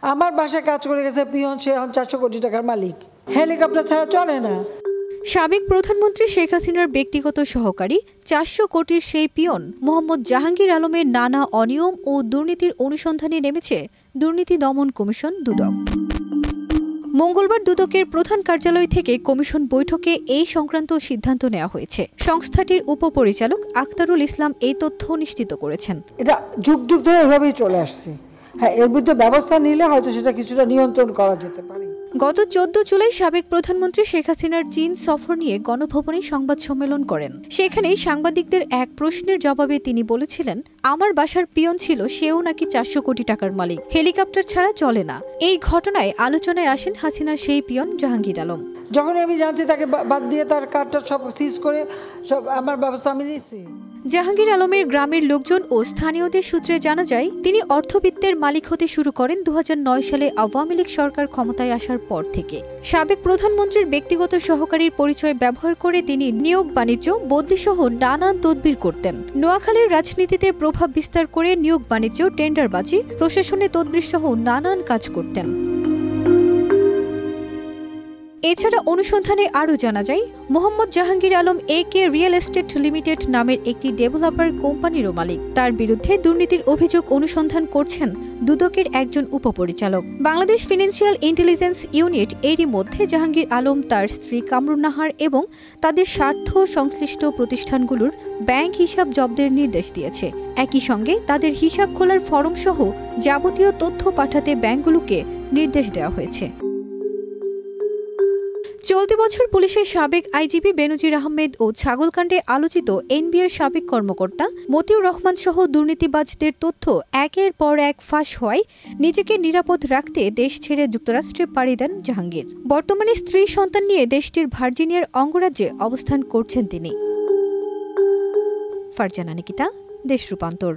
আমার বাসায় কাজ করে গেছে পিয়ন, সে এখন 400 কোটি টাকার মালিক। হেলিকপ্টার ছাড়া চলে না। সাবেক প্রধানমন্ত্রী শেখ হাসিনার ব্যক্তিগত সহকারী 400 কোটির সেই পিয়ন মোহাম্মদ জাহাঙ্গীর আলমের নানা অনিয়ম ও দুর্নীতির অনুসন্ধানে নেমেছে দুর্নীতি দমন কমিশন দুদক। মঙ্গলবার দুদকের প্রধান কার্যালয় থেকে কমিশন বৈঠকে এই সংক্রান্ত সিদ্ধান্ত নেওয়া হয়েছে। সংস্থাটির উপপরিচালক আখতারুল ইসলাম এই তথ্য নিশ্চিত করেছেন। এটা যুগ যুগ ধরে এভাবেই চলে আসছে। হ্যাঁ, এর বিরুদ্ধে ব্যবস্থা নিলে হয়তো সেটা কিছুটা নিয়ন্ত্রণ করা যেতে পারে। গত 14 জুলাই সাবেক প্রধানমন্ত্রী শেখ হাসিনার চীন সফর নিয়ে গণভবনে সংবাদ সম্মেলন করেন। সেখানেই সাংবাদিকদের এক প্রশ্নের জবাবে তিনি বলেছিলেন, আমার বাসার পিয়ন ছিল, সেও নাকি 400 কোটি টাকার মালিক, হেলিকপ্টার ছাড়া চলে না। এই ঘটনায় আলোচনায় আসেন হাসিনার সেই পিয়ন জাহাঙ্গীর আলম। যখন আমি জানছি তাকে বাদ দিয়ে তার কার্ডটা সব সিজ করে সব আমার ব্যবস্থা আমি নিয়েছি। জাহাঙ্গীর আলমের গ্রামের লোকজন ও স্থানীয়দের সূত্রে জানা যায়, তিনি অর্থবিত্তের মালিক হতে শুরু করেন 2009 সালে আওয়ামী লীগ সরকার ক্ষমতায় আসার পর থেকে। সাবেক প্রধানমন্ত্রীর ব্যক্তিগত সহকারীর পরিচয় ব্যবহার করে তিনি নিয়োগ, বাণিজ্য, বদলিসহ নানান তদবির করতেন। নোয়াখালীর রাজনীতিতে প্রভাব বিস্তার করে নিয়োগ, বাণিজ্য, টেন্ডারবাজি, প্রশাসনে তদবির সহ নানান কাজ করতেন। এছাড়া অনুসন্ধানে আরও জানা যায়, Mohammad Jahangir Alam AK real estate limited নামের একটি ডেভেলপার কোম্পানিরও মালিক। তার বিরুদ্ধে দুর্নীতির অভিযোগ অনুসন্ধান করছেন দুদকের একজন উপপরিচালক। বাংলাদেশ ফিনান্সিয়াল ইন্টেলিজেন্স ইউনিট এরই মধ্যে জাহাঙ্গীর আলম, তার স্ত্রী কামরুন নাহার এবং তাদের স্বার্থ সংশ্লিষ্ট প্রতিষ্ঠানগুলোর ব্যাংক হিসাব জব্দের নির্দেশ দিয়েছে। একই সঙ্গে তাদের হিসাব খোলার ফরম সহ যাবতীয় তথ্য পাঠাতে ব্যাংকগুলোকে নির্দেশ দেওয়া হয়েছে। চলতি বছর পুলিশের সাবেক আইজিপি বেনজির আহমেদ ও ছাগলকাণ্ডে আলোচিত এনবিআর সাবেক কর্মকর্তা মতিউর রহমান সহ দুর্নীতিবাজদের তথ্য একের পর এক ফাঁস হওয়ায় নিজেকে নিরাপদ রাখতে দেশ ছেড়ে যুক্তরাষ্ট্রে পাড়ি দেন জাহাঙ্গীর। বর্তমানে স্ত্রী সন্তান নিয়ে দেশটির ভার্জিনিয়ার অঙ্গরাজ্যে অবস্থান করছেন তিনি। ফারজানা নিকিতা, দেশ রূপান্তর।